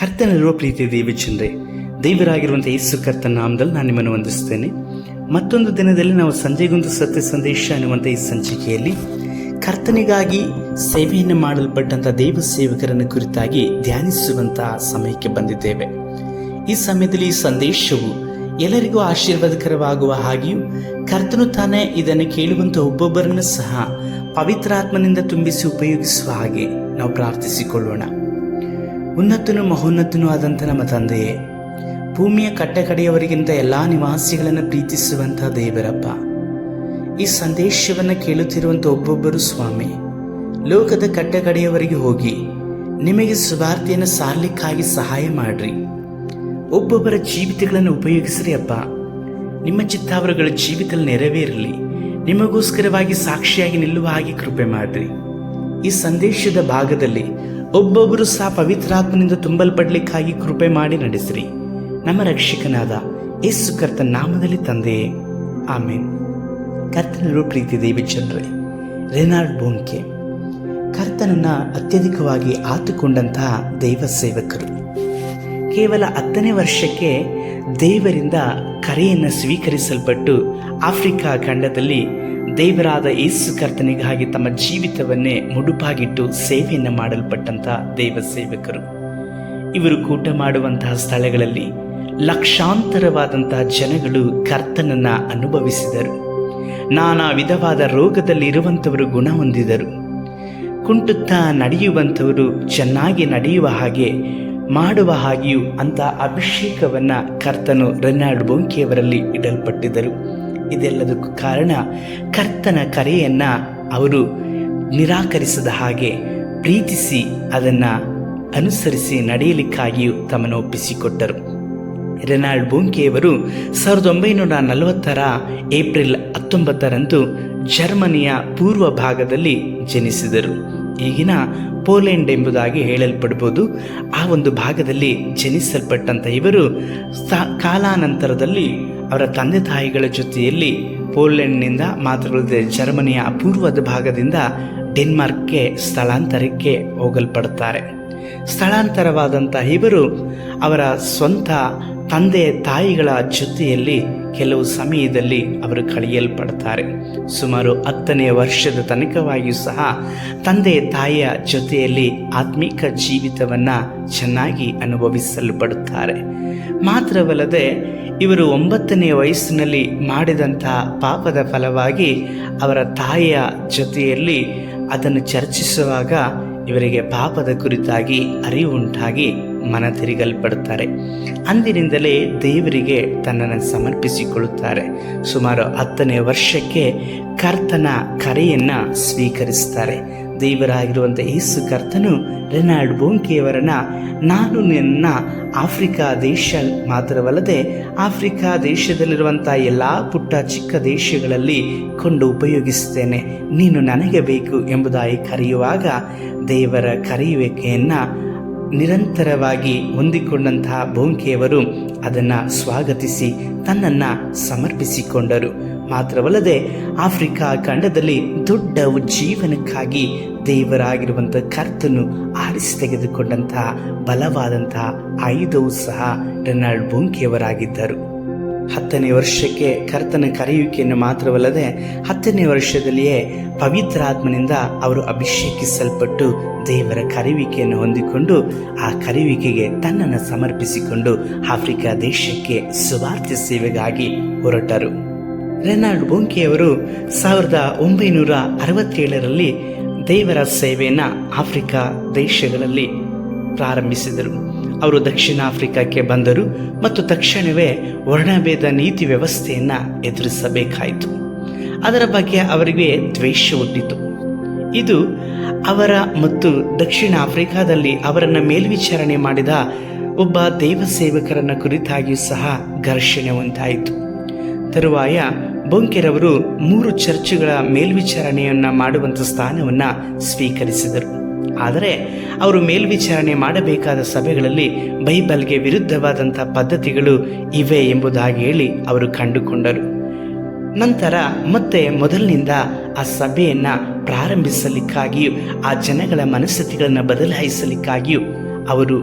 ಕರ್ತನಲ್ಲಿರುವ ಪ್ರೀತಿ ದೇವಚಂದ್ರೆ, ದೇವರಾಗಿರುವಂಥ ಯೇಸು ಕರ್ತನ ನಾಮದಲ್ಲಿ ನಾನು ನಿಮ್ಮನ್ನು ವಂದಿಸ್ತೇನೆ. ಮತ್ತೊಂದು ದಿನದಲ್ಲಿ ನಾವು ಸಂಜೆಗೊಂದು ಸತ್ಯ ಸಂದೇಶ ಅನ್ನುವಂಥ ಈ ಸಂಚಿಕೆಯಲ್ಲಿ ಕರ್ತನಿಗಾಗಿ ಸೇವೆಯನ್ನು ಮಾಡಲ್ಪಟ್ಟಂಥ ದೈವ ಸೇವಕರನ್ನು ಕುರಿತಾಗಿ ಧ್ಯಾನಿಸುವಂತಹ ಸಮಯಕ್ಕೆ ಬಂದಿದ್ದೇವೆ. ಈ ಸಮಯದಲ್ಲಿ ಈ ಸಂದೇಶವು ಎಲ್ಲರಿಗೂ ಆಶೀರ್ವಾದಕರವಾಗುವ ಹಾಗೆಯೂ ಕರ್ತನು ತಾನೇ ಇದನ್ನು ಕೇಳುವಂಥ ಒಬ್ಬೊಬ್ಬರನ್ನು ಸಹ ಪವಿತ್ರಾತ್ಮನಿಂದ ತುಂಬಿಸಿ ಉಪಯೋಗಿಸುವ ಹಾಗೆ ನಾವು ಪ್ರಾರ್ಥಿಸಿಕೊಳ್ಳೋಣ. ಉನ್ನತನೂ ಮಹೋನ್ನತನೂ ಆದಂಥ ನಮ್ಮ ತಂದೆಯೇ, ಭೂಮಿಯ ಕಟ್ಟಕಡೆಯವರಿಗಿಂತ ಎಲ್ಲ ನಿವಾಸಿಗಳನ್ನು ಪ್ರೀತಿಸುವಂಥ ದೇವರಪ್ಪ, ಈ ಸಂದೇಶವನ್ನು ಕೇಳುತ್ತಿರುವಂಥ ಒಬ್ಬೊಬ್ಬರು ಸ್ವಾಮಿ, ಲೋಕದ ಕಟ್ಟಕಡೆಯವರಿಗೆ ಹೋಗಿ ನಿಮಗೆ ಸುವಾರ್ತೆಯನ್ನು ಸಾರಲಿಕ್ಕಾಗಿ ಸಹಾಯ ಮಾಡ್ರಿ. ಒಬ್ಬೊಬ್ಬರ ಜೀವಿತಗಳನ್ನು ಉಪಯೋಗಿಸ್ರಿ ಅಪ್ಪ. ನಿಮ್ಮ ಚಿತ್ತ ಅವರುಗಳ ಜೀವಿತದಲ್ಲಿ ನೆರವೇರಲಿ. ನಿಮಗೋಸ್ಕರವಾಗಿ ಸಾಕ್ಷಿಯಾಗಿ ನಿಲ್ಲುವ ಹಾಗೆ ಕೃಪೆ ಮಾಡ್ರಿ. ಈ ಸಂದೇಶದ ಭಾಗದಲ್ಲಿ ಒಬ್ಬೊಬ್ಬರು ಸಹ ಪವಿತ್ರಾತ್ಮನಿಂದ ತುಂಬಲ್ಪಡ್ಲಿಕ್ಕಾಗಿ ಕೃಪೆ ಮಾಡಿ ನಡೆಸಿರಿ. ನಮ್ಮ ರಕ್ಷಕನಾದ ಯೇಸು ಕರ್ತನ ನಾಮದಲ್ಲಿ ತಂದೆಯೇ, ಆಮೇನ್. ಕರ್ತನರು ಪ್ರೀತಿ ದೇವಚಂದ್ರೆ, ರೆನಾಲ್ಡ್ ಬೋಂಕೆ ಕರ್ತನನ್ನ ಅತ್ಯಧಿಕವಾಗಿ ಆತುಕೊಂಡಂತಹ ದೈವ ಸೇವಕರು. ಕೇವಲ 10ನೇ ವರ್ಷಕ್ಕೆ ದೇವರಿಂದ ಕರೆಯನ್ನು ಸ್ವೀಕರಿಸಲ್ಪಟ್ಟು ಆಫ್ರಿಕಾ ಖಂಡದಲ್ಲಿ ದೇವರಾದ ಯೇಸು ಕರ್ತನಿಗಾಗಿ ತಮ್ಮ ಜೀವಿತವನ್ನೇ ಮುಡುಪಾಗಿಟ್ಟು ಸೇವೆಯನ್ನು ಮಾಡಲ್ಪಟ್ಟಂಥ ದೈವ ಸೇವಕರು. ಇವರು ಕೂಟ ಮಾಡುವಂತಹ ಸ್ಥಳಗಳಲ್ಲಿ ಲಕ್ಷಾಂತರವಾದಂತಹ ಜನಗಳು ಕರ್ತನನ್ನು ಅನುಭವಿಸಿದರು. ನಾನಾ ವಿಧವಾದ ರೋಗದಲ್ಲಿ ಇರುವಂಥವರು ಗುಣ ಹೊಂದಿದರು. ಕುಂಟುತ್ತಾ ನಡೆಯುವಂಥವರು ಚೆನ್ನಾಗಿ ನಡೆಯುವ ಹಾಗೆ ಮಾಡುವ ಹಾಗೆಯೂ ಅಂತ ಅಭಿಷೇಕವನ್ನು ಕರ್ತನು ರೆನಾಲ್ಡ್ ಬೋಂಕೆಯವರಲ್ಲಿ ಇಡಲ್ಪಟ್ಟಿದ್ದರು. ಇದೆಲ್ಲದಕ್ಕೂ ಕಾರಣ ಕರ್ತನ ಕರೆಯನ್ನು ಅವರು ನಿರಾಕರಿಸದ ಹಾಗೆ ಪ್ರೀತಿಸಿ ಅದನ್ನು ಅನುಸರಿಸಿ ನಡೆಯಲಿಕ್ಕಾಗಿಯೂ ತಮ್ಮನ್ನು ಒಪ್ಪಿಸಿಕೊಟ್ಟರು. ರೆನಾಲ್ಡ್ ಬೋಂಕೆಯವರು 1940 ಏಪ್ರಿಲ್ 19 ಜರ್ಮನಿಯ ಪೂರ್ವ ಭಾಗದಲ್ಲಿ ಜನಿಸಿದರು. ಈಗಿನ ಪೋಲೆಂಡ್ ಎಂಬುದಾಗಿ ಹೇಳಲ್ಪಡ್ಬೋದು. ಆ ಒಂದು ಭಾಗದಲ್ಲಿ ಜನಿಸಲ್ಪಟ್ಟಂಥ ಇವರು ಕಾಲಾನಂತರದಲ್ಲಿ ಅವರ ತಂದೆ ತಾಯಿಗಳ ಜೊತೆಯಲ್ಲಿ ಪೋಲೆಂಡ್ನಿಂದ ಮಾತ್ರವಲ್ಲದೆ ಜರ್ಮನಿಯ ಪೂರ್ವದ ಭಾಗದಿಂದ ಡೆನ್ಮಾರ್ಕ್ಗೆ ಸ್ಥಳಾಂತರಕ್ಕೆ ಹೋಗಲ್ಪಡುತ್ತಾರೆ. ಸ್ಥಳಾಂತರವಾದಂಥ ಇವರು ಅವರ ಸ್ವಂತ ತಂದೆ ತಾಯಿಗಳ ಜೊತೆಯಲ್ಲಿ ಕೆಲವು ಸಮಯದಲ್ಲಿ ಅವರು ಕಳೆಯಲ್ಪಡ್ತಾರೆ. ಸುಮಾರು 10ನೇ ವರ್ಷದ ತನಕವಾಗಿಯೂ ಸಹ ತಂದೆ ತಾಯಿಯ ಜೊತೆಯಲ್ಲಿ ಆತ್ಮಿಕ ಜೀವಿತವನ್ನು ಚೆನ್ನಾಗಿ ಅನುಭವಿಸಲ್ಪಡುತ್ತಾರೆ. ಮಾತ್ರವಲ್ಲದೆ ಇವರು 9ನೇ ವಯಸ್ಸಿನಲ್ಲಿ ಮಾಡಿದಂಥ ಪಾಪದ ಫಲವಾಗಿ ಅವರ ತಾಯಿಯ ಜೊತೆಯಲ್ಲಿ ಅದನ್ನು ಚರ್ಚಿಸುವಾಗ ಇವರಿಗೆ ಪಾಪದ ಕುರಿತಾಗಿ ಅರಿವುಂಟಾಗಿ ಮನ ತಿರುಗಲ್ಪಡುತ್ತಾರೆ. ಅಂದಿನಿಂದಲೇ ದೇವರಿಗೆ ತನ್ನನ್ನು ಸಮರ್ಪಿಸಿಕೊಳ್ಳುತ್ತಾರೆ. ಸುಮಾರು 10ನೇ ವರ್ಷಕ್ಕೆ ಕರ್ತನ ಕರೆಯನ್ನು ಸ್ವೀಕರಿಸ್ತಾರೆ. ದೇವರಾಗಿರುವಂಥ ಯೇಸು ಕರ್ತನು ರೆನಾಲ್ಡ್ ಬೋಂಕೆಯವರನ್ನು ನಾನು ನಿನ್ನ ಆಫ್ರಿಕಾ ದೇಶ ಮಾತ್ರವಲ್ಲದೆ ಆಫ್ರಿಕಾ ದೇಶದಲ್ಲಿರುವಂಥ ಎಲ್ಲ ಪುಟ್ಟ ಚಿಕ್ಕ ದೇಶಗಳಲ್ಲಿ ಕೊಂಡು ಉಪಯೋಗಿಸ್ತೇನೆ, ನೀನು ನನಗೆ ಬೇಕು ಎಂಬುದಾಗಿ ಕರೆಯುವಾಗ ದೇವರ ಕರೆಯುವಿಕೆಯನ್ನು ನಿರಂತರವಾಗಿ ಹೊಂದಿಕೊಂಡಂತಹ ಬೋಂಕೆಯವರು ಅದನ್ನು ಸ್ವಾಗತಿಸಿ ತನ್ನನ್ನು ಸಮರ್ಪಿಸಿಕೊಂಡರು. ಮಾತ್ರವಲ್ಲದೆ ಆಫ್ರಿಕಾ ಖಂಡದಲ್ಲಿ ದೊಡ್ಡ ಜೀವನಕ್ಕಾಗಿ ದೇವರಾಗಿರುವಂಥ ಕರ್ತನು ಆರಿಸಿ ತೆಗೆದುಕೊಂಡಂತಹ ಬಲವಾದಂತಹ ಆಯುಧವೂ ಸಹ ರೆನಾಲ್ಡ್ ಬೋಂಕೆಯವರಾಗಿದ್ದರು. 10ನೇ ವರ್ಷಕ್ಕೆ ಕರ್ತನ ಕರೆಯುವಿಕೆಯನ್ನು ಮಾತ್ರವಲ್ಲದೆ 10ನೇ ವರ್ಷದಲ್ಲಿಯೇ ಪವಿತ್ರಾತ್ಮನಿಂದ ಅವರು ಅಭಿಷೇಕಿಸಲ್ಪಟ್ಟು ದೇವರ ಕರೆಯುವಿಕೆಯನ್ನು ಹೊಂದಿಕೊಂಡು ಆ ಕರೆಯುವಿಕೆಗೆ ತನ್ನನ್ನು ಸಮರ್ಪಿಸಿಕೊಂಡು ಆಫ್ರಿಕಾ ದೇಶಕ್ಕೆ ಸುವಾರ್ತೆ ಸೇವೆಗಾಗಿ ಹೊರಟರು. ರೆನಾಲ್ಡ್ ಬೋಂಕೆಯವರು 1967ರಲ್ಲಿ ದೇವರ ಸೇವೆಯನ್ನು ಆಫ್ರಿಕಾ ದೇಶಗಳಲ್ಲಿ ಪ್ರಾರಂಭಿಸಿದರು. ಅವರು ದಕ್ಷಿಣ ಆಫ್ರಿಕಾಕ್ಕೆ ಬಂದರು ಮತ್ತು ತಕ್ಷಣವೇ ವರ್ಣಭೇದ ನೀತಿ ವ್ಯವಸ್ಥೆಯನ್ನು ಎದುರಿಸಬೇಕಾಯಿತು. ಅದರ ಬಗ್ಗೆ ಅವರಿಗೆ ದ್ವೇಷ ಹುಟ್ಟಿತು. ಇದು ಅವರ ಮತ್ತು ದಕ್ಷಿಣ ಆಫ್ರಿಕಾದಲ್ಲಿ ಅವರನ್ನು ಮೇಲ್ವಿಚಾರಣೆ ಮಾಡಿದ ಒಬ್ಬ ದೈವ ಸೇವಕರನ್ನ ಕುರಿತಾಗಿಯೂ ಸಹ ಘರ್ಷಣೆ ಉಂಟಾಯಿತು. ತರುವಾಯ ಬೋಂಕೆರವರು 3 ಚರ್ಚ್ಗಳ ಮೇಲ್ವಿಚಾರಣೆಯನ್ನು ಮಾಡುವಂಥ ಸ್ಥಾನವನ್ನು ಸ್ವೀಕರಿಸಿದರು. ಆದರೆ ಅವರು ಮೇಲ್ವಿಚಾರಣೆ ಮಾಡಬೇಕಾದ ಸಭೆಗಳಲ್ಲಿ ಬೈಬಲ್ಗೆ ವಿರುದ್ಧವಾದಂಥ ಪದ್ಧತಿಗಳು ಇವೆ ಎಂಬುದಾಗಿ ಹೇಳಿ ಅವರು ಕಂಡುಕೊಂಡರು. ನಂತರ ಮತ್ತೆ ಮೊದಲಿನಿಂದ ಆ ಸಭೆಯನ್ನು ಪ್ರಾರಂಭಿಸಲಿಕ್ಕಾಗಿಯೂ ಆ ಜನಗಳ ಮನಸ್ಥಿತಿಗಳನ್ನು ಬದಲಾಯಿಸಲಿಕ್ಕಾಗಿಯೂ ಅವರು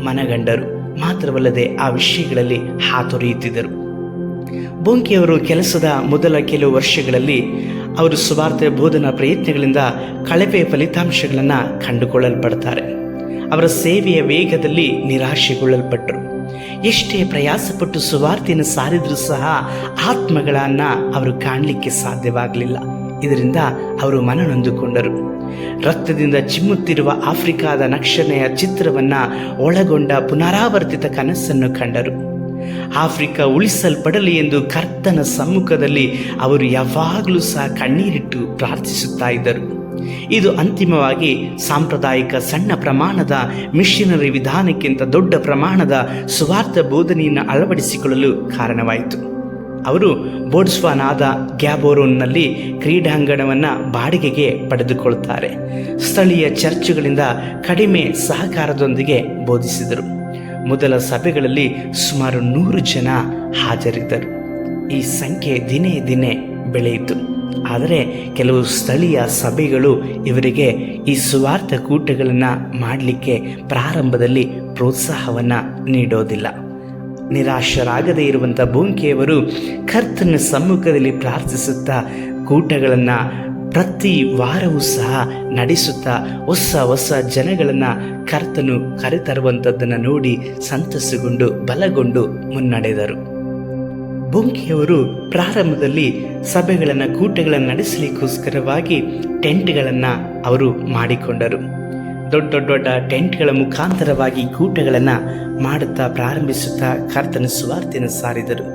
ಮನಗಂಡರು. ಮಾತ್ರವಲ್ಲದೆ ಆ ವಿಷಯಗಳಲ್ಲಿ ಹಾತೊರೆಯುತ್ತಿದ್ದರು. ಬೊಂಕೆಯವರು ಕೆಲಸದ ಮೊದಲ ಕೆಲವು ವರ್ಷಗಳಲ್ಲಿ ಅವರು ಸುವಾರ್ತೆ ಬೋಧನಾ ಪ್ರಯತ್ನಗಳಿಂದ ಕಳಪೆ ಫಲಿತಾಂಶಗಳನ್ನು ಕಂಡುಕೊಳ್ಳಲ್ಪಡ್ತಾರೆ. ಅವರ ಸೇವೆಯ ವೇಗದಲ್ಲಿ ನಿರಾಶೆಗೊಳ್ಳಲ್ಪಟ್ಟರು. ಎಷ್ಟೇ ಪ್ರಯಾಸಪಟ್ಟು ಸುವಾರ್ತೆಯನ್ನು ಸಾರಿದರೂ ಸಹ ಆತ್ಮಗಳನ್ನು ಅವರು ಕಾಣಲಿಕ್ಕೆ ಸಾಧ್ಯವಾಗಲಿಲ್ಲ. ಇದರಿಂದ ಅವರು ಮನನೊಂದುಕೊಂಡರು. ರಕ್ತದಿಂದ ಚಿಮ್ಮುತ್ತಿರುವ ಆಫ್ರಿಕಾದ ನಕ್ಷನೆಯ ಚಿತ್ರವನ್ನು ಒಳಗೊಂಡ ಪುನರಾವರ್ತಿತ ಕನಸನ್ನು ಕಂಡರು. ಆಫ್ರಿಕಾ ಉಳಿಸಲ್ಪಡಲಿ ಎಂದು ಕರ್ತನ ಸಮ್ಮುಖದಲ್ಲಿ ಅವರು ಯಾವಾಗಲೂ ಸಹ ಕಣ್ಣೀರಿಟ್ಟು ಪ್ರಾರ್ಥಿಸುತ್ತಾ ಇದ್ದರು. ಇದು ಅಂತಿಮವಾಗಿ ಸಾಂಪ್ರದಾಯಿಕ ಸಣ್ಣ ಪ್ರಮಾಣದ ಮಿಷನರಿ ವಿಧಾನಕ್ಕಿಂತ ದೊಡ್ಡ ಪ್ರಮಾಣದ ಸುವಾರ್ಥ ಬೋಧನೆಯನ್ನು ಅಳವಡಿಸಿಕೊಳ್ಳಲು ಕಾರಣವಾಯಿತು. ಅವರು ಬೋಟ್ಸ್ವಾನಾದ ಗ್ಯಾಬೋರೋನ್ನಲ್ಲಿ ಕ್ರೀಡಾಂಗಣವನ್ನು ಬಾಡಿಗೆಗೆ ಪಡೆದುಕೊಳ್ಳುತ್ತಾರೆ. ಸ್ಥಳೀಯ ಚರ್ಚುಗಳಿಂದ ಕಡಿಮೆ ಸಹಕಾರದೊಂದಿಗೆ ಬೋಧಿಸಿದರು. ಮೊದಲ ಸಭೆಗಳಲ್ಲಿ ಸುಮಾರು 100 ಜನ ಹಾಜರಿದ್ದರು. ಈ ಸಂಖ್ಯೆ ದಿನೇ ದಿನೇ ಬೆಳೆಯಿತು. ಆದರೆ ಕೆಲವು ಸ್ಥಳೀಯ ಸಭೆಗಳು ಇವರಿಗೆ ಈ ಸುವಾರ್ಥ ಕೂಟಗಳನ್ನು ಮಾಡಲಿಕ್ಕೆ ಪ್ರಾರಂಭದಲ್ಲಿ ಪ್ರೋತ್ಸಾಹವನ್ನು ನೀಡೋದಿಲ್ಲ. ನಿರಾಶರಾಗದೇ ಇರುವಂಥ ಬೊಂಕೆಯವರು ಕರ್ತನ ಸಮ್ಮುಖದಲ್ಲಿ ಪ್ರಾರ್ಥಿಸುತ್ತಾ ಕೂಟಗಳನ್ನು ಪ್ರತಿ ವಾರವೂ ಸಹ ನಡೆಸುತ್ತಾ ಹೊಸ ಜನಗಳನ್ನು ಕರ್ತನು ಕರೆತರುವಂಥದ್ದನ್ನು ನೋಡಿ ಸಂತಸಗೊಂಡು ಬಲಗೊಂಡು ಮುನ್ನಡೆದರು. ಬೊಂಕೆಯವರು ಪ್ರಾರಂಭದಲ್ಲಿ ಸಭೆಗಳನ್ನು ಕೂಟಗಳನ್ನು ನಡೆಸಲಿಕ್ಕೋಸ್ಕರವಾಗಿ ಟೆಂಟ್ಗಳನ್ನು ಅವರು ಮಾಡಿಕೊಂಡರು. ದೊಡ್ಡ ಟೆಂಟ್ಗಳ ಮುಖಾಂತರವಾಗಿ ಕೂಟಗಳನ್ನು ಮಾಡುತ್ತಾ ಪ್ರಾರಂಭಿಸುತ್ತಾ ಕರ್ತನ ಸುವಾರ್ತೆಯನ್ನು ಸಾರಿದರು.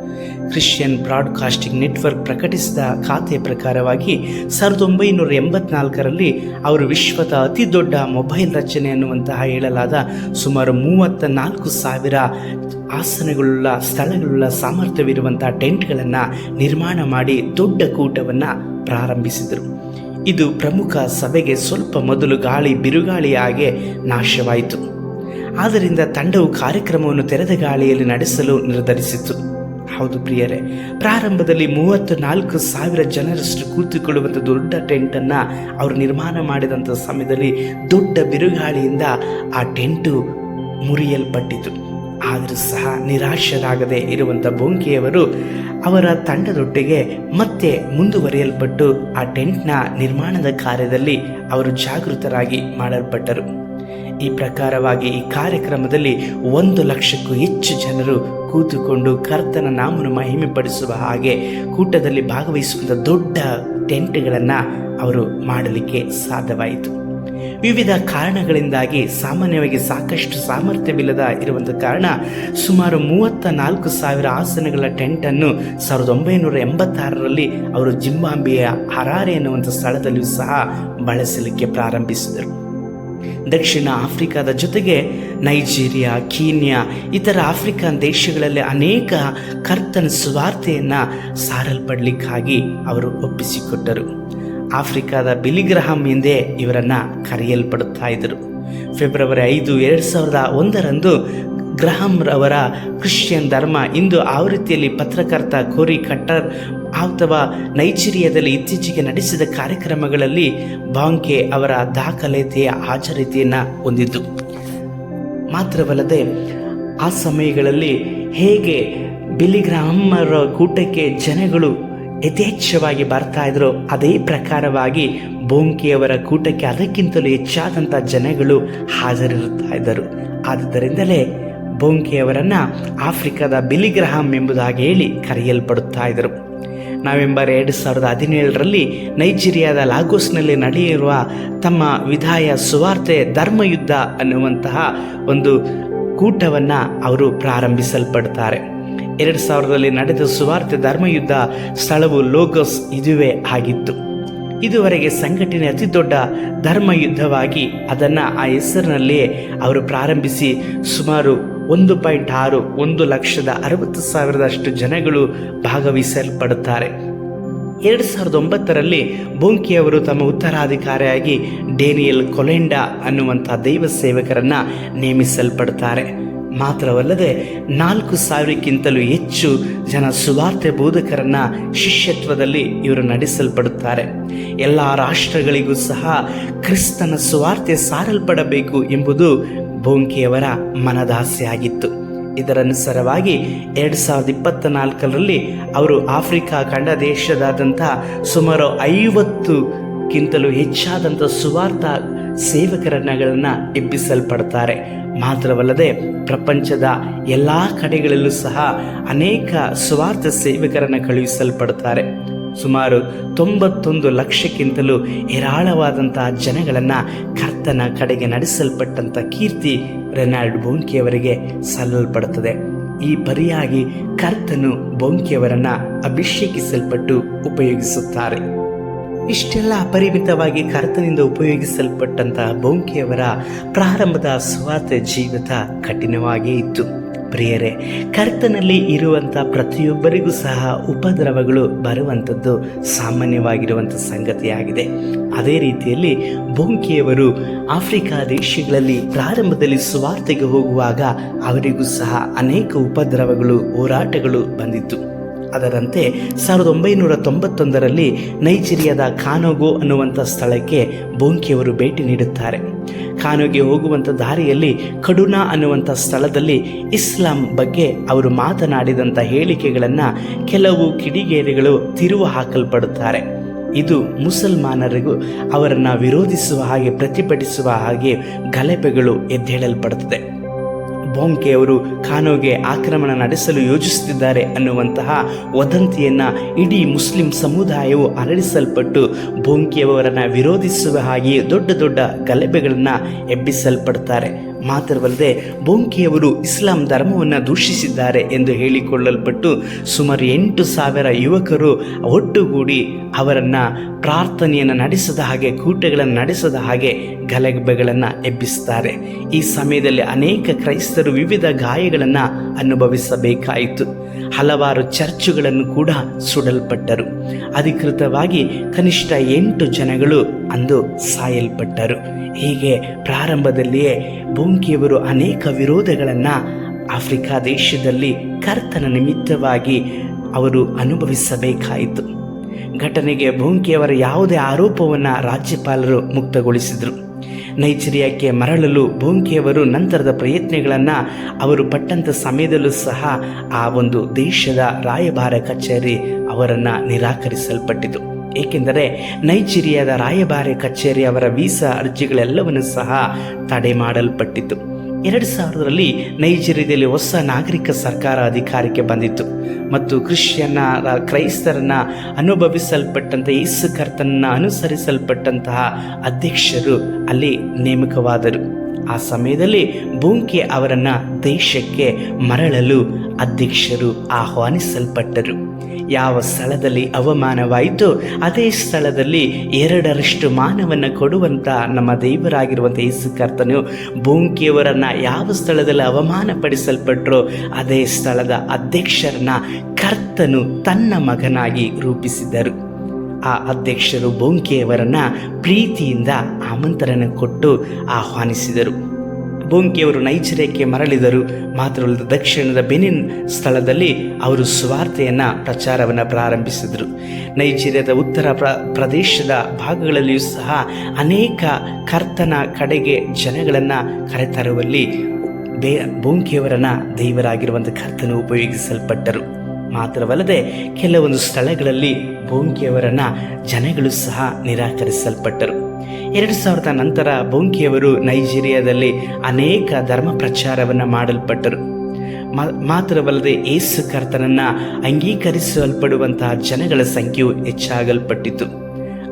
ಕ್ರಿಶ್ಚಿಯನ್ ಬ್ರಾಡ್ಕಾಸ್ಟಿಂಗ್ ನೆಟ್ವರ್ಕ್ ಪ್ರಕಟಿಸಿದ ಖಾತೆಯ ಪ್ರಕಾರವಾಗಿ 1984ರಲ್ಲಿ ಅವರು ವಿಶ್ವದ ಅತಿ ದೊಡ್ಡ ಮೊಬೈಲ್ ರಚನೆ ಅನ್ನುವಂತಹ ಹೇಳಲಾದ ಸುಮಾರು 34,000 ಆಸನಗಳುಳ್ಳ ಸ್ಥಳಗಳುಳ್ಳ ಸಾಮರ್ಥ್ಯವಿರುವಂತಹ ಟೆಂಟ್ಗಳನ್ನು ನಿರ್ಮಾಣ ಮಾಡಿ ದೊಡ್ಡ ಕೂಟವನ್ನು ಪ್ರಾರಂಭಿಸಿದರು. ಇದು ಪ್ರಮುಖ ಸಭೆಗೆ ಸ್ವಲ್ಪ ಮೊದಲು ಬಿರುಗಾಳಿಯಾಗೆ ನಾಶವಾಯಿತು. ಆದ್ದರಿಂದ ತಂಡವು ಕಾರ್ಯಕ್ರಮವನ್ನು ತೆರೆದ ಗಾಳಿಯಲ್ಲಿ ನಡೆಸಲು ನಿರ್ಧರಿಸಿತು. ಹೌದು ಪ್ರಿಯರೇ, ಪ್ರಾರಂಭದಲ್ಲಿ 34,000 ಜನರಷ್ಟು ಕೂತುಕೊಳ್ಳುವಂಥ ದೊಡ್ಡ ಟೆಂಟನ್ನು ಅವರು ನಿರ್ಮಾಣ ಮಾಡಿದಂಥ ಸಮಯದಲ್ಲಿ ದೊಡ್ಡ ಬಿರುಗಾಳಿಯಿಂದ ಆ ಟೆಂಟು ಮುರಿಯಲ್ಪಟ್ಟಿತು. ಆದರೂ ಸಹ ನಿರಾಶರಾಗದೆ ಇರುವಂಥ ಬೊಂಕೆಯವರು ಅವರ ತಂಡದೊಟ್ಟಿಗೆ ಮತ್ತೆ ಮುಂದುವರಿಯಲ್ಪಟ್ಟು ಆ ಟೆಂಟ್ನ ನಿರ್ಮಾಣದ ಕಾರ್ಯದಲ್ಲಿ ಅವರು ಜಾಗೃತರಾಗಿ ಮಾಡಲ್ಪಟ್ಟರು. ಈ ಪ್ರಕಾರವಾಗಿ ಈ ಕಾರ್ಯಕ್ರಮದಲ್ಲಿ 100,000ಕ್ಕೂ ಹೆಚ್ಚು ಜನರು ಕೂತುಕೊಂಡು ಕರ್ತನ ನಾಮವನ್ನು ಮಹಿಮೆಪಡಿಸುವ ಹಾಗೆ ಕೂಟದಲ್ಲಿ ಭಾಗವಹಿಸುವಂಥ ದೊಡ್ಡ ಟೆಂಟ್ಗಳನ್ನು ಅವರು ಮಾಡಲಿಕ್ಕೆ ಸಾಧ್ಯವಾಯಿತು. ವಿವಿಧ ಕಾರಣಗಳಿಂದಾಗಿ ಸಾಮಾನ್ಯವಾಗಿ ಸಾಕಷ್ಟು ಸಾಮರ್ಥ್ಯವಿಲ್ಲದ ಇರುವಂಥ ಕಾರಣ ಸುಮಾರು 34,000 ಆಸನಗಳ ಟೆಂಟನ್ನು 1986ರಲ್ಲಿ ಅವರು ಜಿಂಬಾಬ್ವೆಯ ಹರಾರೆ ಎನ್ನುವಂಥ ಸ್ಥಳದಲ್ಲಿಯೂ ಸಹ ಬಳಸಲಿಕ್ಕೆ ಪ್ರಾರಂಭಿಸಿದರು. ದಕ್ಷಿಣ ಆಫ್ರಿಕಾದ ಜೊತೆಗೆ ನೈಜೀರಿಯಾ, ಕೀನ್ಯಾ, ಇತರ ಆಫ್ರಿಕನ್ ದೇಶಗಳಲ್ಲಿ ಅನೇಕ ಕರ್ತನ ಸುವಾರ್ತೆಯನ್ನು ಸಾರಲ್ಪಡಲಿಕ್ಕಾಗಿ ಅವರು ಒಪ್ಪಿಸಿಕೊಟ್ಟರು. ಆಫ್ರಿಕಾದ ಬಿಲಿಗ್ರಹಂ ಎಂದೇ ಇವರನ್ನು ಕರೆಯಲ್ಪಡುತ್ತಾ ಇದ್ದರು. ಫೆಬ್ರವರಿ 5, 2001ರಂದು ಗ್ರಹಂ ರವರ ಕ್ರಿಶ್ಚಿಯನ್ ಧರ್ಮ ಇಂದು ಆವೃತ್ತಿಯಲ್ಲಿ ಪತ್ರಕರ್ತ ಕೋರಿ ಕಟ್ಟರ್ ಅಥವಾ ನೈಜೀರಿಯಾದಲ್ಲಿ ಇತ್ತೀಚೆಗೆ ನಡೆಸಿದ ಕಾರ್ಯಕ್ರಮಗಳಲ್ಲಿ ಬಾಂಕೆ ಅವರ ದಾಖಲೆತೆಯ ಹಾಜರಿತೆಯನ್ನು ಹೊಂದಿದ್ದು. ಮಾತ್ರವಲ್ಲದೆ ಆ ಸಮಯಗಳಲ್ಲಿ ಹೇಗೆ ಬಿಲಿಗ್ರಹಮ್ಮರ ಕೂಟಕ್ಕೆ ಜನಗಳು ಯಥೇಚ್ಛವಾಗಿ ಬರ್ತಾ ಇದ್ರು, ಅದೇ ಪ್ರಕಾರವಾಗಿ ಬೊಂಕೆಯವರ ಕೂಟಕ್ಕೆ ಅದಕ್ಕಿಂತಲೂ ಹೆಚ್ಚಾದಂಥ ಜನಗಳು ಹಾಜರಿರುತ್ತಾ ಇದ್ದರು. ಆದ್ದರಿಂದಲೇ ಬೊಂಕೆಯವರನ್ನು ಆಫ್ರಿಕಾದ ಬಿಲಿಗ್ರಹಂ ಎಂಬುದಾಗಿ ಹೇಳಿ ಕರೆಯಲ್ಪಡುತ್ತಾ ಇದ್ದರು. ನವೆಂಬರ್ 2017ರಲ್ಲಿ ನೈಜೀರಿಯಾದ ಲಾಗೋಸ್ನಲ್ಲಿ ನಡೆಯಿರುವ ತಮ್ಮ ವಿದಾಯ ಸುವಾರ್ತೆ ಧರ್ಮಯುದ್ಧ ಅನ್ನುವಂತಹ ಒಂದು ಕೂಟವನ್ನು ಅವರು ಪ್ರಾರಂಭಿಸಲ್ಪಡ್ತಾರೆ. 2000ರಲ್ಲಿ ನಡೆದ ಸುವಾರ್ತೆ ಧರ್ಮಯುದ್ಧ ಸ್ಥಳವು ಲೋಗೋಸ್ ಇದುವೇ ಆಗಿತ್ತು. ಇದುವರೆಗೆ ಸಂಘಟನೆ ಅತಿ ದೊಡ್ಡ ಧರ್ಮಯುದ್ಧವಾಗಿ ಅದನ್ನು ಆ ಹೆಸರಿನಲ್ಲಿಯೇ ಅವರು ಪ್ರಾರಂಭಿಸಿ ಸುಮಾರು 1.6 1,60,000 ಜನಗಳು ಭಾಗವಹಿಸಲ್ಪಡುತ್ತಾರೆ. 2009ರಲ್ಲಿ ಬೊಂಕೆಯವರು ತಮ್ಮ ಉತ್ತರಾಧಿಕಾರಿಯಾಗಿ ಡೇನಿಯಲ್ ಕೊಲೆಂಡಾ ಅನ್ನುವಂಥ ದೈವ ಸೇವಕರನ್ನು ನೇಮಿಸಲ್ಪಡ್ತಾರೆ. ಮಾತ್ರವಲ್ಲದೆ 4,000ಕ್ಕಿಂತಲೂ ಹೆಚ್ಚು ಜನ ಸುವಾರ್ತೆ ಬೋಧಕರನ್ನು ಶಿಷ್ಯತ್ವದಲ್ಲಿ ಇವರು ನಡೆಸಲ್ಪಡುತ್ತಾರೆ. ಎಲ್ಲ ರಾಷ್ಟ್ರಗಳಿಗೂ ಸಹ ಕ್ರಿಸ್ತನ ಸುವಾರ್ತೆ ಸಾರಲ್ಪಡಬೇಕು ಎಂಬುದು ಬೋಂಕೆಯವರ ಮನದಾಸೆ ಆಗಿತ್ತು. ಇದರನುಸಾರವಾಗಿ 2024ರಲ್ಲಿ ಅವರು ಆಫ್ರಿಕಾ ಖಂಡ ದೇಶದಾದ್ಯಂತ ಸುಮಾರು 50ಕ್ಕಿಂತಲೂ ಹೆಚ್ಚಾದಂಥ ಸುವಾರ್ಥ ಸೇವಕರನ್ನಗಳನ್ನು ಎಬ್ಬಿಸಲ್ಪಡ್ತಾರೆ. ಮಾತ್ರವಲ್ಲದೆ ಪ್ರಪಂಚದ ಎಲ್ಲ ಕಡೆಗಳಲ್ಲೂ ಸಹ ಅನೇಕ ಸುವಾರ್ಥ ಸೇವಕರನ್ನು ಕಳುಹಿಸಲ್ಪಡ್ತಾರೆ. ಸುಮಾರು 91 ಲಕ್ಷಕ್ಕಿಂತಲೂ ಹೇರಾಳವಾದಂತಹ ಜನಗಳನ್ನು ಕರ್ತನ ಕಡೆಗೆ ನಡೆಸಲ್ಪಟ್ಟಂಥ ಕೀರ್ತಿ ರೆನಾಲ್ಡ್ ಬೋಂಕೆಯವರಿಗೆ ಸಲ್ಲಲ್ಪಡುತ್ತದೆ. ಈ ಪರಿಯಾಗಿ ಕರ್ತನು ಬೋಂಕೆಯವರನ್ನು ಅಭಿಷೇಕಿಸಲ್ಪಟ್ಟು ಉಪಯೋಗಿಸುತ್ತಾರೆ. ಇಷ್ಟೆಲ್ಲ ಅಪರಿಮಿತವಾಗಿ ಕರ್ತನಿಂದ ಉಪಯೋಗಿಸಲ್ಪಟ್ಟಂತಹ ಬೋಂಕೆಯವರ ಪ್ರಾರಂಭದ ಸುವಾರ್ತೆ ಜೀವಿತ ಕಠಿಣವಾಗಿಯೇ ಇತ್ತು. ಪ್ರಿಯರೇ, ಕರ್ತನಲ್ಲಿ ಇರುವಂಥ ಪ್ರತಿಯೊಬ್ಬರಿಗೂ ಸಹ ಉಪದ್ರವಗಳು ಬರುವಂಥದ್ದು ಸಾಮಾನ್ಯವಾಗಿರುವಂಥ ಸಂಗತಿಯಾಗಿದೆ. ಅದೇ ರೀತಿಯಲ್ಲಿ ಬೋಂಕೆಯವರು ಆಫ್ರಿಕಾ ದೇಶಗಳಲ್ಲಿ ಪ್ರಾರಂಭದಲ್ಲಿ ಸುವಾರ್ತೆಗೆ ಹೋಗುವಾಗ ಅವರಿಗೂ ಸಹ ಅನೇಕ ಉಪದ್ರವಗಳು, ಹೋರಾಟಗಳು ಬಂದಿತ್ತು. ಅದರಂತೆ 1991ರಲ್ಲಿ ನೈಜೀರಿಯಾದ ಕಾನೋಗೋ ಅನ್ನುವಂಥ ಸ್ಥಳಕ್ಕೆ ಬೋಂಕೆಯವರು ಭೇಟಿ ನೀಡುತ್ತಾರೆ. ಕಾನೋಗೆ ಹೋಗುವಂಥ ದಾರಿಯಲ್ಲಿ ಕಡುನಾ ಅನ್ನುವಂಥ ಸ್ಥಳದಲ್ಲಿ ಇಸ್ಲಾಂ ಬಗ್ಗೆ ಅವರು ಮಾತನಾಡಿದಂಥ ಹೇಳಿಕೆಗಳನ್ನು ಕೆಲವು ಕಿಡಿಗೇರಿಗಳು ತಿರುವು ಹಾಕಲ್ಪಡುತ್ತಾರೆ. ಇದು ಮುಸಲ್ಮಾನರಿಗೂ ಅವರನ್ನು ವಿರೋಧಿಸುವ ಹಾಗೆ, ಪ್ರತಿಭಟಿಸುವ ಹಾಗೆ ಗಲಭೆಗಳು ಎದ್ದೇಳಲ್ಪಡುತ್ತದೆ. ಬೋಂಕೆಯವರು ಕಾನೋಗೆ ಆಕ್ರಮಣ ನಡೆಸಲು ಯೋಜಿಸುತ್ತಿದ್ದಾರೆ ಅನ್ನುವಂತಹ ವದಂತಿಯನ್ನು ಇಡೀ ಮುಸ್ಲಿಂ ಸಮುದಾಯವು ಹರಡಿಸಲ್ಪಟ್ಟು ಬೋಂಕೆಯವರನ್ನು ವಿರೋಧಿಸುವ ಹಾಗೆಯೇ ದೊಡ್ಡ ದೊಡ್ಡ ಗಲಭೆಗಳನ್ನು ಎಬ್ಬಿಸಲ್ಪಡ್ತಾರೆ. ಮಾತ್ರವಲ್ಲದೆ ಬೋಂಕೆಯವರು ಇಸ್ಲಾಂ ಧರ್ಮವನ್ನು ದೂಷಿಸಿದ್ದಾರೆ ಎಂದು ಹೇಳಿಕೊಳ್ಳಲ್ಪಟ್ಟು ಸುಮಾರು 8,000 ಯುವಕರು ಒಟ್ಟುಗೂಡಿ ಅವರನ್ನು ಪ್ರಾರ್ಥನೆಯನ್ನು ನಡೆಸದ ಹಾಗೆ, ಕೂಟಗಳನ್ನು ನಡೆಸದ ಹಾಗೆ ಗಲಭೆಗಳನ್ನು ಎಬ್ಬಿಸ್ತಾರೆ. ಈ ಸಮಯದಲ್ಲಿ ಅನೇಕ ಕ್ರೈಸ್ತರು ವಿವಿಧ ಗಾಯಗಳನ್ನು ಅನುಭವಿಸಬೇಕಾಯಿತು. ಹಲವಾರು ಚರ್ಚುಗಳನ್ನು ಕೂಡ ಸುಡಲ್ಪಟ್ಟರು. ಅಧಿಕೃತವಾಗಿ ಕನಿಷ್ಠ 8 ಜನಗಳು ಅಂದು ಸಾಯಲ್ಪಟ್ಟರು. ಹೀಗೆ ಪ್ರಾರಂಭದಲ್ಲಿಯೇ ಬೋಂಕೆಯವರು ಅನೇಕ ವಿರೋಧಗಳನ್ನು ಆಫ್ರಿಕಾ ದೇಶದಲ್ಲಿ ಕರ್ತನ ನಿಮಿತ್ತವಾಗಿ ಅವರು ಅನುಭವಿಸಬೇಕಾಯಿತು. ಘಟನೆಗೆ ಬೋಂಕೆಯವರ ಯಾವುದೇ ಆರೋಪವನ್ನು ರಾಜ್ಯಪಾಲರು ಮುಕ್ತಗೊಳಿಸಿದರು. ನೈಜೀರಿಯಾಕ್ಕೆ ಮರಳಲು ಬೋಂಕೆಯವರು ನಂತರದ ಪ್ರಯತ್ನಗಳನ್ನು ಅವರು ಪಟ್ಟಂಥ ಸಮಯದಲ್ಲೂ ಸಹ ಆ ಒಂದು ದೇಶದ ರಾಯಭಾರ ಕಚೇರಿ ಅವರನ್ನು ನಿರಾಕರಿಸಲ್ಪಟ್ಟಿತು. ಏಕೆಂದರೆ ನೈಜೀರಿಯಾದ ರಾಯಭಾರ ಕಚೇರಿ ಅವರ ವೀಸಾ ಅರ್ಜಿಗಳೆಲ್ಲವನ್ನು ಸಹ ತಡೆ ಮಾಡಲ್ಪಟ್ಟಿತು. 2000ರಲ್ಲಿ ನೈಜೀರಿಯಾದಲ್ಲಿ ಹೊಸ ನಾಗರಿಕ ಸರ್ಕಾರ ಅಧಿಕಾರಕ್ಕೆ ಬಂದಿತ್ತು ಮತ್ತು ಕ್ರೈಸ್ತರನ್ನು ಅನುಭವಿಸಲ್ಪಟ್ಟಂಥ ಯೇಸು ಕರ್ತನನ್ನು ಅನುಸರಿಸಲ್ಪಟ್ಟಂತಹ ಅಧ್ಯಕ್ಷರು ಅಲ್ಲಿ ನೇಮಕವಾದರು. ಆ ಸಮಯದಲ್ಲಿ ಬೋಂಕೆ ಅವರನ್ನು ದೇಶಕ್ಕೆ ಮರಳಲು ಅಧ್ಯಕ್ಷರು ಆಹ್ವಾನಿಸಲ್ಪಟ್ಟರು. ಯಾವ ಸ್ಥಳದಲ್ಲಿ ಅವಮಾನವಾಯಿತೋ ಅದೇ ಸ್ಥಳದಲ್ಲಿ 2ರಷ್ಟು ಮಾನವನ್ನು ಕೊಡುವಂಥ ನಮ್ಮ ದೇವರಾಗಿರುವಂಥ ಯೇಸು ಕರ್ತನು ಬೋಂಕೆಯವರನ್ನು ಯಾವ ಸ್ಥಳದಲ್ಲಿ ಅವಮಾನಪಡಿಸಲ್ಪಟ್ಟರೋ ಅದೇ ಸ್ಥಳದ ಅಧ್ಯಕ್ಷರನ್ನ ಕರ್ತನು ತನ್ನ ಮಗನಾಗಿ ರೂಪಿಸಿದರು. ಆ ಅಧ್ಯಕ್ಷರು ಬೋಂಕೆಯವರನ್ನು ಪ್ರೀತಿಯಿಂದ ಆಮಂತ್ರಣ ಕೊಟ್ಟು ಆಹ್ವಾನಿಸಿದರು. ಬೋಂಕೆಯವರು ನೈಜೀರಿಯಾಕ್ಕೆ ಮರಳಿದರು. ಮಾತ್ರವಲ್ಲದೆ ದಕ್ಷಿಣದ ಬೆನಿನ್ ಸ್ಥಳದಲ್ಲಿ ಅವರು ಸುವಾರ್ತೆಯನ್ನು ಪ್ರಚಾರವನ್ನು ಪ್ರಾರಂಭಿಸಿದರು. ನೈಜೀರಿಯಾದ ಉತ್ತರ ಪ್ರದೇಶದ ಭಾಗಗಳಲ್ಲಿಯೂ ಸಹ ಅನೇಕ ಕರ್ತನ ಕಡೆಗೆ ಜನಗಳನ್ನು ಕರೆತರುವಲ್ಲಿ ಬೋಂಕೆಯವರನ್ನು ದೇವರಾಗಿರುವಂಥ ಕರ್ತನು ಉಪಯೋಗಿಸಲ್ಪಟ್ಟರು. ಮಾತ್ರವಲ್ಲದೆ ಕೆಲವೊಂದು ಸ್ಥಳಗಳಲ್ಲಿ ಬೋಂಕೆಯವರನ್ನು ಜನಗಳು ಸಹ ನಿರಾಕರಿಸಲ್ಪಟ್ಟರು. 2000 ನಂತರ ಬೋಂಕೆಯವರು ನೈಜೀರಿಯಾದಲ್ಲಿ ಅನೇಕ ಧರ್ಮ ಪ್ರಚಾರವನ್ನು ಮಾಡಲ್ಪಟ್ಟರು. ಮಾತ್ರವಲ್ಲದೆ ಯೇಸು ಕರ್ತನನ್ನು ಅಂಗೀಕರಿಸಲ್ಪಡುವಂತಹ ಜನಗಳ ಸಂಖ್ಯೆಯು ಹೆಚ್ಚಾಗಲ್ಪಟ್ಟಿತು.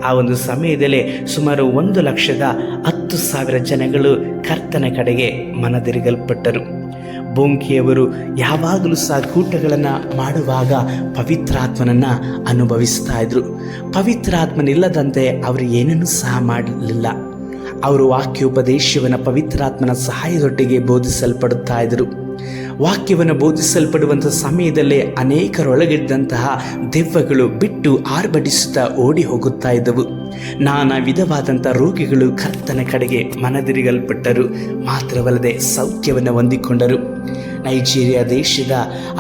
ಆ ಒಂದು ಸಮಯದಲ್ಲಿ ಸುಮಾರು 1,10,000 ಜನಗಳು ಕರ್ತನ ಕಡೆಗೆ ಮನದಿರುಗಲ್ಪಟ್ಟರು. ಬೋಂಕೆಯವರು ಯಾವಾಗಲೂ ಸಹ ಕೂಟಗಳನ್ನು ಮಾಡುವಾಗ ಪವಿತ್ರಾತ್ಮನನ್ನು ಅನುಭವಿಸ್ತಾ ಇದ್ರು. ಪವಿತ್ರಾತ್ಮನಿಲ್ಲದಂತೆ ಅವರು ಏನನ್ನೂ ಸಹ ಮಾಡಲಿಲ್ಲ. ಅವರು ವಾಕ್ಯೋಪದೇಶವನ್ನು ಪವಿತ್ರಾತ್ಮನ ಸಹಾಯದೊಟ್ಟಿಗೆ ಬೋಧಿಸಲ್ಪಡುತ್ತಾ ಇದ್ದರು. ವಾಕ್ಯವನ್ನು ಬೋಧಿಸಲ್ಪಡುವಂಥ ಸಮಯದಲ್ಲೇ ಅನೇಕರೊಳಗಿದ್ದಂತಹ ದೆವ್ವಗಳು ಬಿಟ್ಟು ಆರ್ಭಟಿಸುತ್ತಾ ಓಡಿ ಹೋಗುತ್ತಾ ಇದ್ದವು. ನಾನಾ ವಿಧವಾದಂಥ ರೋಗಿಗಳು ಕರ್ತನ ಕಡೆಗೆ ಮನದಿರುಗಲ್ಪಟ್ಟರು. ಮಾತ್ರವಲ್ಲದೆ ಸೌಖ್ಯವನ್ನು ಹೊಂದಿಕೊಂಡರು. ನೈಜೀರಿಯಾ ದೇಶದ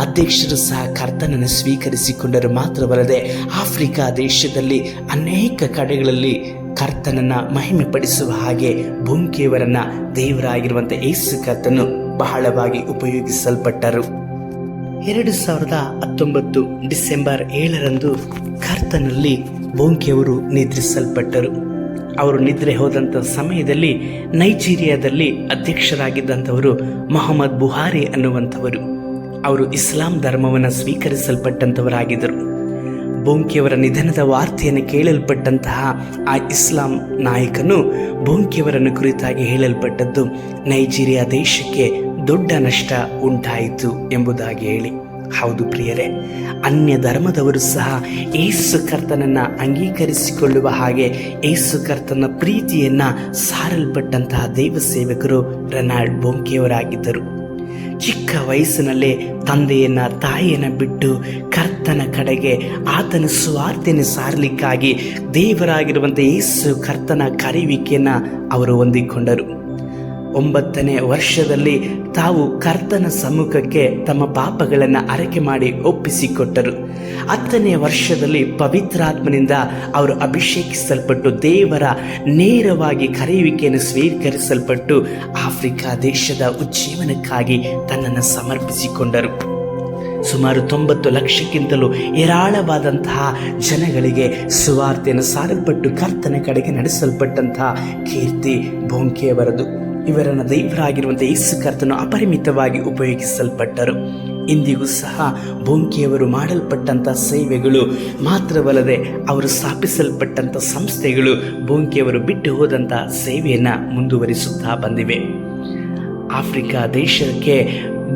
ಅಧ್ಯಕ್ಷರು ಸಹ ಕರ್ತನನ್ನು ಸ್ವೀಕರಿಸಿಕೊಂಡರು. ಮಾತ್ರವಲ್ಲದೆ ಆಫ್ರಿಕಾ ದೇಶದಲ್ಲಿ ಅನೇಕ ಕಡೆಗಳಲ್ಲಿ ಕರ್ತನನ್ನು ಮಹಿಮೆ ಪಡಿಸುವ ಹಾಗೆ ಬೊಂಕಿಯವರನ್ನು ದೇವರಾಗಿರುವಂಥ ಯೇಸು ಕರ್ತನು ಬಹಳವಾಗಿ ಉಪಯೋಗಿಸಲ್ಪಟ್ಟರು. 2019 ಡಿಸೆಂಬರ್ 7ರಂದು ಕರ್ತನಲ್ಲಿ ಬೊಂಕಿಯವರು ನಿದ್ರಿಸಲ್ಪಟ್ಟರು. ಅವರು ನಿದ್ರೆ ಹೋದಂಥ ಸಮಯದಲ್ಲಿ ನೈಜೀರಿಯಾದಲ್ಲಿ ಅಧ್ಯಕ್ಷರಾಗಿದ್ದಂಥವರು ಮೊಹಮ್ಮದ್ ಬುಹಾರಿ ಅನ್ನುವಂಥವರು. ಅವರು ಇಸ್ಲಾಂ ಧರ್ಮವನ್ನು ಸ್ವೀಕರಿಸಲ್ಪಟ್ಟಂಥವರಾಗಿದ್ದರು. ಬೊಂಕಿಯವರ ನಿಧನದ ವಾರ್ತೆಯನ್ನು ಕೇಳಲ್ಪಟ್ಟಂತಹ ಆ ಇಸ್ಲಾಂ ನಾಯಕನು ಬೊಂಕಿಯವರನ್ನು ಕುರಿತಾಗಿ ಹೇಳಲ್ಪಟ್ಟದ್ದು, ನೈಜೀರಿಯಾ ದೇಶಕ್ಕೆ ದೊಡ್ಡ ನಷ್ಟ ಉಂಟಾಯಿತು ಎಂಬುದಾಗಿ ಹೇಳಿ. ಹೌದು ಪ್ರಿಯರೇ, ಅನ್ಯ ಧರ್ಮದವರು ಸಹ ಯೇಸು ಕರ್ತನನ್ನು ಅಂಗೀಕರಿಸಿಕೊಳ್ಳುವ ಹಾಗೆ ಯೇಸು ಕರ್ತನ ಪ್ರೀತಿಯನ್ನು ಸಾರಲ್ಪಟ್ಟಂತಹ ದೇವ ಸೇವಕರು ರೆನಾಲ್ಡ್ ಬೊಂಕಿಯವರಾಗಿದ್ದರು. ಚಿಕ್ಕ ವಯಸ್ಸಿನಲ್ಲೇ ತಂದೆಯನ್ನು ತಾಯಿಯನ್ನು ಬಿಟ್ಟು ಕರ್ತನ ಕಡೆಗೆ ಆತನ ಸುವಾರ್ತೆಯನ್ನು ಸಾರಲಿಕ್ಕಾಗಿ ದೇವರಾಗಿರುವಂಥ ಯೇಸು ಕರ್ತನ ಕರೆಯುವಿಕೆಯನ್ನು ಅವರು ಹೊಂದಿಕೊಂಡರು. 9ನೇ ವರ್ಷದಲ್ಲಿ ತಾವು ಕರ್ತನ ಸಮ್ಮುಖಕ್ಕೆ ತಮ್ಮ ಪಾಪಗಳನ್ನು ಅರಕೆ ಮಾಡಿ ಒಪ್ಪಿಸಿಕೊಟ್ಟರು. 10ನೇ ವರ್ಷದಲ್ಲಿ ಪವಿತ್ರಾತ್ಮನಿಂದ ಅವರು ಅಭಿಷೇಕಿಸಲ್ಪಟ್ಟು ದೇವರ ನೇರವಾಗಿ ಕರೆಯುವಿಕೆಯನ್ನು ಸ್ವೀಕರಿಸಲ್ಪಟ್ಟು ಆಫ್ರಿಕಾ ದೇಶದ ಉಜ್ಜೀವನಕ್ಕಾಗಿ ತನ್ನನ್ನು ಸಮರ್ಪಿಸಿಕೊಂಡರು. ಸುಮಾರು 90 ಲಕ್ಷಕ್ಕಿಂತಲೂ ಹೇರಾಳವಾದಂತಹ ಜನಗಳಿಗೆ ಸುವಾರ್ತೆಯನ್ನು ಸಾರಲ್ಪಟ್ಟು ಕರ್ತನ ಕಡೆಗೆ ನಡೆಸಲ್ಪಟ್ಟಂತಹ ಕೀರ್ತಿ ಬೊಂಕಿಯವರದು. ಇವರನ್ನು ದೇವರಾಗಿರುವಂಥ ಯೇಸು ಕರ್ತನು ಅಪರಿಮಿತವಾಗಿ ಉಪಯೋಗಿಸಲ್ಪಟ್ಟರು. ಇಂದಿಗೂ ಸಹ ಬೊಂಕಿಯವರು ಮಾಡಲ್ಪಟ್ಟಂಥ ಸೇವೆಗಳು ಮಾತ್ರವಲ್ಲದೆ ಅವರು ಸ್ಥಾಪಿಸಲ್ಪಟ್ಟಂಥ ಸಂಸ್ಥೆಗಳು ಬೊಂಕಿಯವರು ಬಿಟ್ಟು ಹೋದಂಥ ಸೇವೆಯನ್ನು ಮುಂದುವರಿಸುತ್ತಾ ಬಂದಿವೆ. ಆಫ್ರಿಕಾ ದೇಶಕ್ಕೆ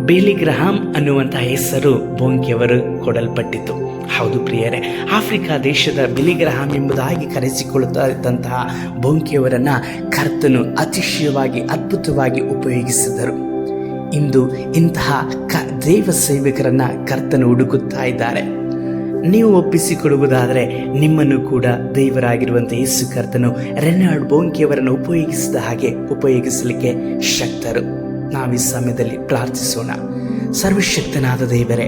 ಬಿಲಿಗ್ರಹಾಮ್ ಅನ್ನುವಂಥ ಹೆಸರು ಬೊಂಕಿಯವರು ಕೊಡಲ್ಪಟ್ಟಿತು. ಹೌದು ಪ್ರಿಯರೇ, ಆಫ್ರಿಕಾ ದೇಶದ ಬಿಲಿಗ್ರಹಾಮ್ ಎಂಬುದಾಗಿ ಕರೆಸಿಕೊಳ್ಳುತ್ತಾ ಇದ್ದಂತಹ ಬೊಂಕಿಯವರನ್ನು ಕರ್ತನು ಅತಿಶಯವಾಗಿ ಅದ್ಭುತವಾಗಿ ಉಪಯೋಗಿಸಿದರು. ಇಂದು ಇಂತಹ ದೇವ ಸೇವಕರನ್ನು ಕರ್ತನು ಹುಡುಕುತ್ತಾ ಇದ್ದಾರೆ. ನೀವು ಒಪ್ಪಿಸಿಕೊಡುವುದಾದರೆ ನಿಮ್ಮನ್ನು ಕೂಡ ದೇವರಾಗಿರುವಂಥ ಯೇಸು ಕರ್ತನು ರೆನಾಲ್ಡ್ ಬೊಂಕಿಯವರನ್ನು ಉಪಯೋಗಿಸಿದ ಹಾಗೆ ಉಪಯೋಗಿಸಲಿಕ್ಕೆ ಶಕ್ತರು. ನಾವು ಈ ಸಮಯದಲ್ಲಿ ಪ್ರಾರ್ಥಿಸೋಣ. ಸರ್ವಶಕ್ತನಾದ ದೇವರೇ,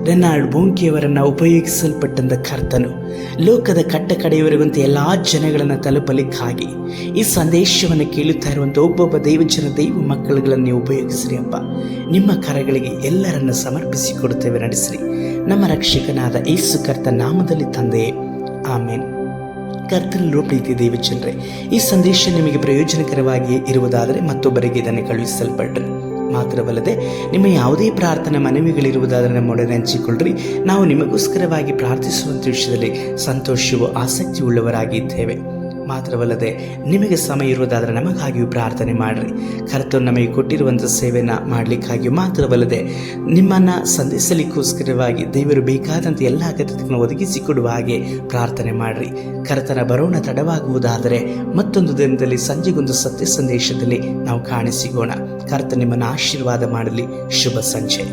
ರೆನಾಲ್ಡ್ ಬೊಂಕಿಯವರನ್ನು ಉಪಯೋಗಿಸಲ್ಪಟ್ಟಂಥ ಕರ್ತನು ಲೋಕದ ಕಟ್ಟ ಕಡೆಯವರೆಗಂತ ಎಲ್ಲ ಜನಗಳನ್ನು ತಲುಪಲಿಕ್ಕಾಗಿ ಈ ಸಂದೇಶವನ್ನು ಕೇಳುತ್ತಾ ಇರುವಂಥ ಒಬ್ಬೊಬ್ಬ ದೈವ ಮಕ್ಕಳುಗಳನ್ನು ಉಪಯೋಗಿಸ್ರಿ ಅಪ್ಪ. ನಿಮ್ಮ ಕರಗಳಿಗೆ ಎಲ್ಲರನ್ನು ಸಮರ್ಪಿಸಿಕೊಡುತ್ತೇವೆ, ನಡೆಸಿರಿ. ನಮ್ಮ ರಕ್ಷಕನಾದ ಯೇಸು ಕರ್ತ ನಾಮದಲ್ಲಿ ತಂದೆಯೇ, ಆಮೇನ್. ಕರ್ತನಲ್ಲಿರುವ ಪ್ರೀತಿ ದೇವಜನರೇ, ಈ ಸಂದೇಶ ನಿಮಗೆ ಪ್ರಯೋಜನಕರವಾಗಿ ಇರುವುದಾದರೆ ಮತ್ತೊಬ್ಬರಿಗೆ ಇದನ್ನು ಕಳುಹಿಸಲ್ಪಡ್ರಿ. ಮಾತ್ರವಲ್ಲದೆ ನಿಮ್ಮ ಯಾವುದೇ ಪ್ರಾರ್ಥನಾ ಮನವಿಗಳಿರುವುದಾದರೆ ನಮ್ಮೊಡನೆ ಹಂಚಿಕೊಳ್ಳ್ರಿ. ನಾವು ನಿಮಗೋಸ್ಕರವಾಗಿ ಪ್ರಾರ್ಥಿಸುವಂಥ ವಿಷಯದಲ್ಲಿ ಸಂತೋಷವೂ ಆಸಕ್ತಿ ಉಳ್ಳವರಾಗಿದ್ದೇವೆ. ಮಾತ್ರವಲ್ಲದೆ ನಿಮಗೆ ಸಮಯ ಇರುವುದಾದರೆ ನಮಗಾಗಿಯೂ ಪ್ರಾರ್ಥನೆ ಮಾಡಿರಿ. ಕರ್ತನು ನಮಗೆ ಕೊಟ್ಟಿರುವಂಥ ಸೇವೆಯನ್ನು ಮಾಡಲಿಕ್ಕಾಗಿಯೂ ಮಾತ್ರವಲ್ಲದೆ ನಿಮ್ಮನ್ನು ಸಂಧಿಸಲಿಕ್ಕೋಸ್ಕರವಾಗಿ ದೇವರು ಬೇಕಾದಂಥ ಎಲ್ಲ ಅಗತ್ಯತೆಗಳನ್ನು ಒದಗಿಸಿಕೊಡುವ ಹಾಗೆ ಪ್ರಾರ್ಥನೆ ಮಾಡಿರಿ. ಕರ್ತನ ಬರೋಣ ತಡವಾಗುವುದಾದರೆ ಮತ್ತೊಂದು ದಿನದಲ್ಲಿ ಸಂಜೆಗೊಂದು ಸತ್ಯ ಸಂದೇಶದಲ್ಲಿ ನಾವು ಕಾಣಿಸಿಗೋಣ. ಕರ್ತ ನಿಮ್ಮನ್ನು ಆಶೀರ್ವಾದ ಮಾಡಲಿ. ಶುಭ ಸಂಜೆ.